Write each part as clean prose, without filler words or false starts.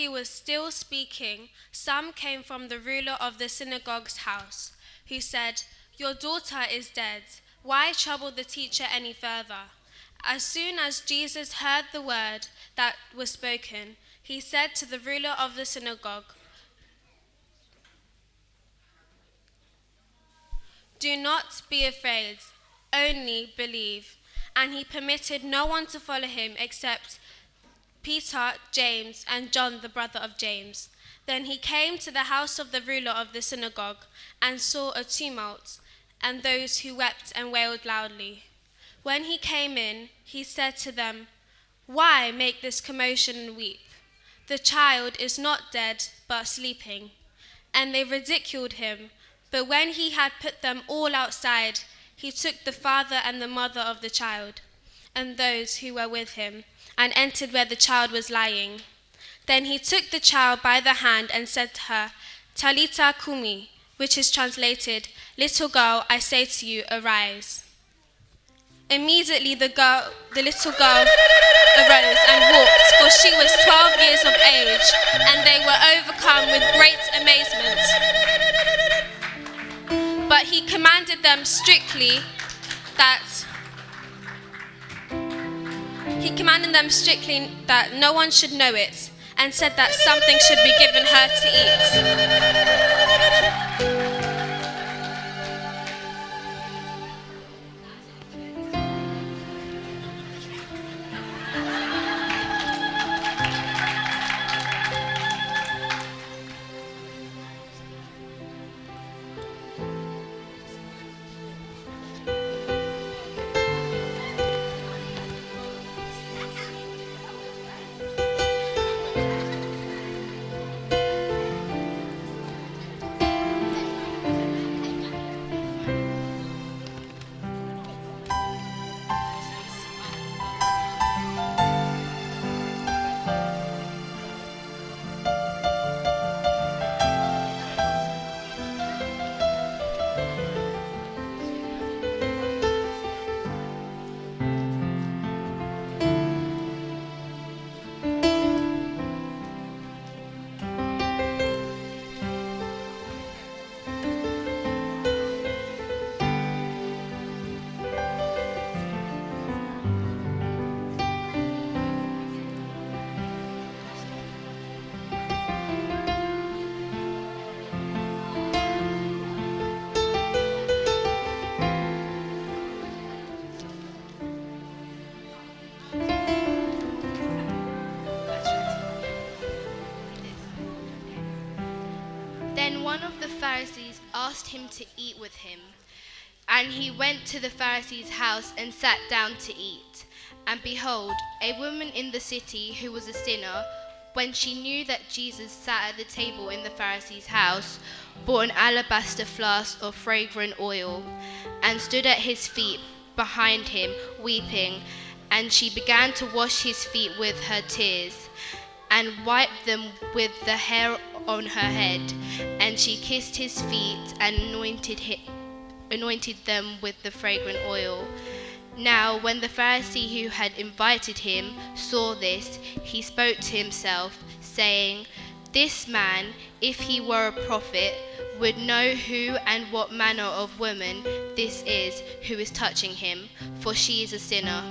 he was still speaking, some came from the ruler of the synagogue's house, who said, "Your daughter is dead. Why trouble the teacher any further?" As soon as Jesus heard the word that was spoken, he said to the ruler of the synagogue, "Do not be afraid, only believe." And he permitted no one to follow him except Peter, James, and John, the brother of James. Then he came to the house of the ruler of the synagogue and saw a tumult and those who wept and wailed loudly. When he came in, he said to them, "Why make this commotion and weep? The child is not dead, but sleeping." And they ridiculed him. But when he had put them all outside, he took the father and the mother of the child and those who were with him, and entered where the child was lying. Then he took the child by the hand and said to her, "Talitha kumi," which is translated, "Little girl, I say to you, arise." Immediately the little girl arose and walked, for she was 12 years of age, and they were overcome with great amazement. But he commanded them strictly that no one should know it, and said that something should be given her to eat. Then one of the Pharisees asked him to eat with him. And he went to the Pharisee's house and sat down to eat. And behold, a woman in the city who was a sinner, when she knew that Jesus sat at the table in the Pharisee's house, bought an alabaster flask of fragrant oil, and stood at his feet behind him, weeping. And she began to wash his feet with her tears, and wiped them with the hair on her head. And she kissed his feet and anointed them with the fragrant oil. Now when the Pharisee who had invited him saw this, he spoke to himself, saying, "This man, if he were a prophet, would know who and what manner of woman this is who is touching him, for she is a sinner."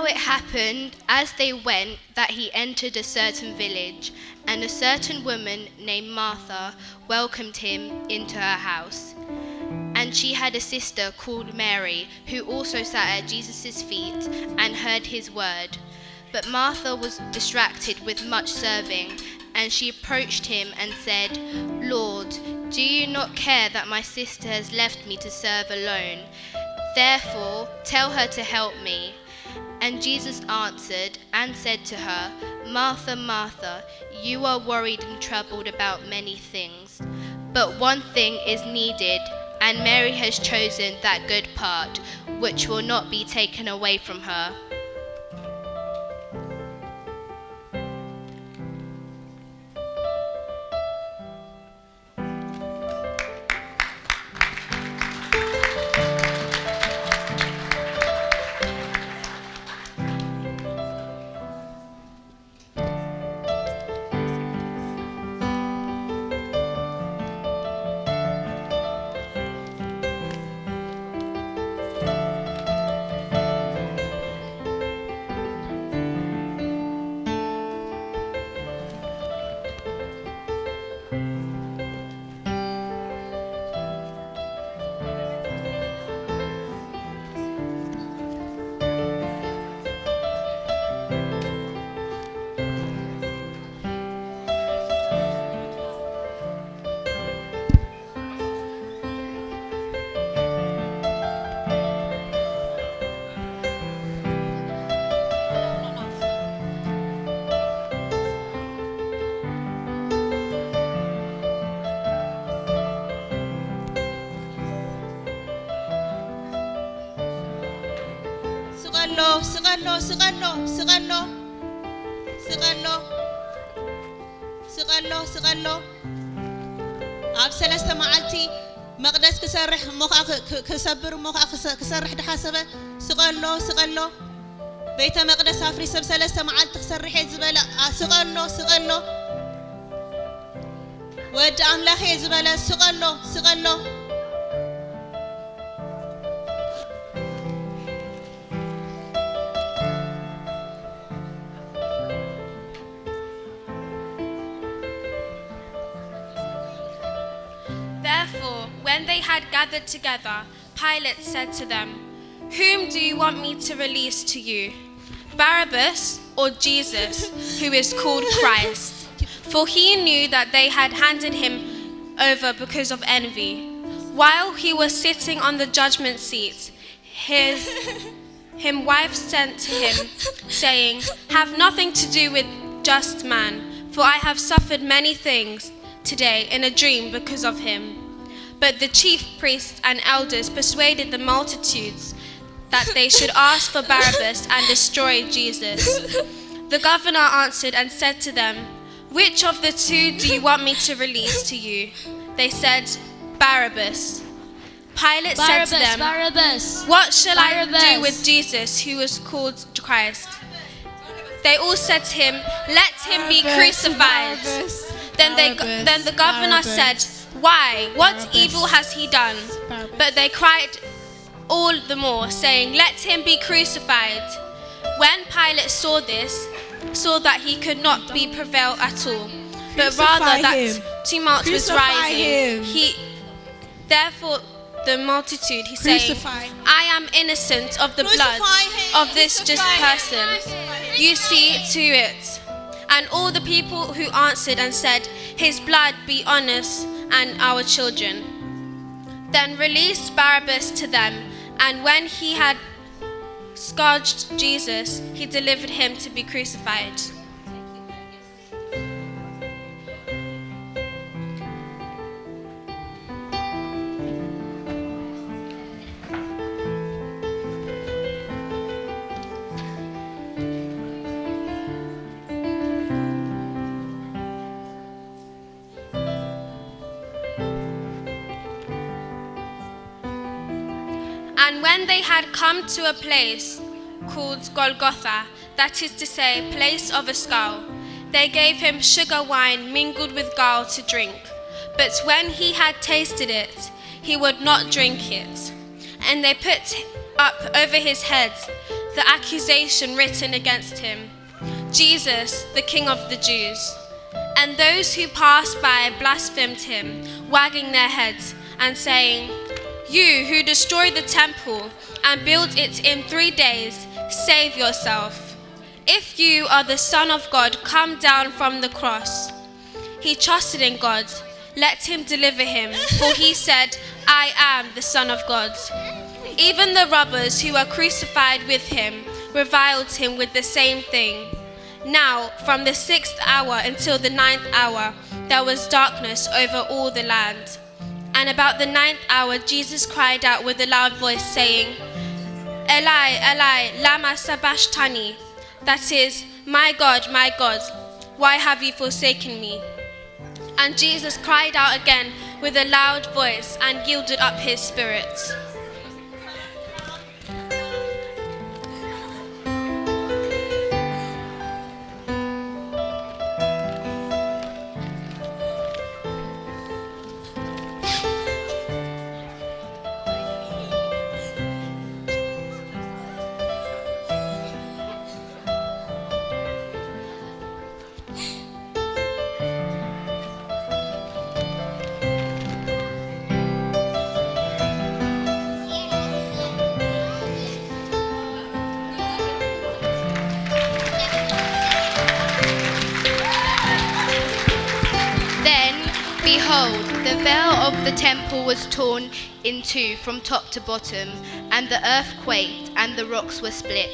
it happened, as they went, that he entered a certain village, and a certain woman named Martha welcomed him into her house. And she had a sister called Mary, who also sat at Jesus' feet and heard his word. But Martha was distracted with much serving, and she approached him and said, "Lord, do you not care that my sister has left me to serve alone? Therefore, tell her to help me." And Jesus answered and said to her, "Martha, Martha, you are worried and troubled about many things, but one thing is needed, and Mary has chosen that good part, which will not be taken away from her." سغنو ኣብ ሰለስተ መዓልቲ መቅደስ ክሰርሕ ክሰብር ክሰርሕ ድሓሰበ ስቀኖ ቤተ መቅደስ ኣፍሪሰ ሰለስተ መዓልቲ ክሰርሕ ዝበለ ስቀኖ ወዲ ኣምላኽ ዝበለ ስቀኖ Therefore, when they had gathered together, Pilate said to them, "Whom do you want me to release to you? Barabbas or Jesus, who is called Christ?" For he knew that they had handed him over because of envy. While he was sitting on the judgment seat, his wife sent to him, saying, "Have nothing to do with just man, for I have suffered many things today in a dream because of him." But the chief priests and elders persuaded the multitudes that they should ask for Barabbas and destroy Jesus. The governor answered and said to them, "Which of the two do you want me to release to you?" They said, "Barabbas." Pilate said to them, Barabbas. "What shall I Barabbas. do with Jesus, who is called Christ?" They all said to him, "Let him be crucified." Then the governor said, "Why? What evil has he done?" But they cried all the more, saying, "Let him be crucified." When Pilate saw that he could not be prevailed at all, but rather that tumult was rising, therefore the multitude, he saying, "I am innocent of the blood of this just person. You see to it." And all the people who answered and said, "His blood be on us and our children." Then released Barabbas to them, and when he had scourged Jesus, he delivered him to be crucified. And when they had come to a place called Golgotha, that is to say, place of a skull, they gave him sugar wine mingled with gall to drink. But when he had tasted it, he would not drink it. And they put up over his head the accusation written against him, Jesus, the King of the Jews. And those who passed by blasphemed him, wagging their heads and saying, "You who destroy the temple and build it in 3 days, save yourself. If you are the Son of God, come down from the cross." He trusted in God. Let him deliver him, for he said, "I am the Son of God." Even the robbers who were crucified with him reviled him with the same thing. Now, from the 6th hour until the 9th hour, there was darkness over all the land. And about the 9th hour, Jesus cried out with a loud voice, saying, "Eli, Eli, lama sabachthani?" That is, my God, why have you forsaken me?" And Jesus cried out again with a loud voice and yielded up his spirit. Behold, the veil of the temple was torn in two from top to bottom, and the earth quaked, and the rocks were split.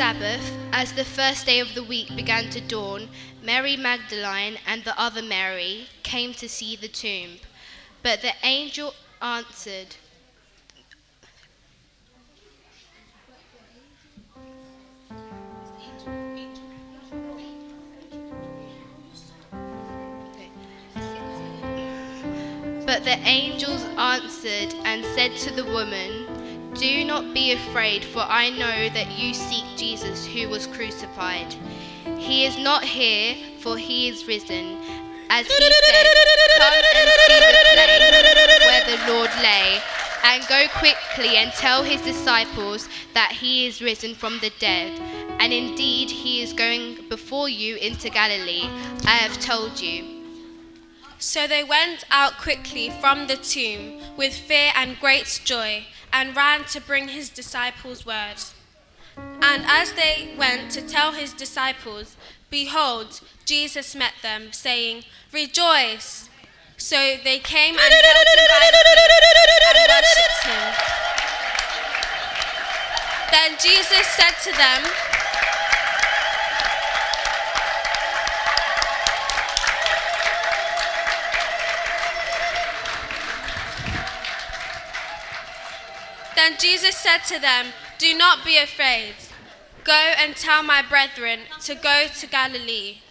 Sabbath, as the first day of the week began to dawn, Mary Magdalene and the other Mary came to see the tomb. But the angel answered. But the angels answered and said to the woman, "Do not be afraid, for I know that you seek Jesus who was crucified. He is not here, for he is risen. As he said, come and see the place where the Lord lay, and go quickly and tell his disciples that he is risen from the dead. And indeed he is going before you into Galilee. I have told you." So they went out quickly from the tomb with fear and great joy, and ran to bring his disciples word. And as they went to tell his disciples, behold, Jesus met them, saying, "Rejoice!" So they came and held him by the feet and worshipped him. Then Jesus said to them, "Do not be afraid. Go and tell my brethren to go to Galilee."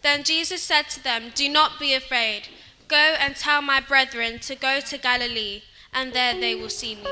Then Jesus said to them, "Do not be afraid. Go and tell my brethren to go to Galilee, and there they will see me."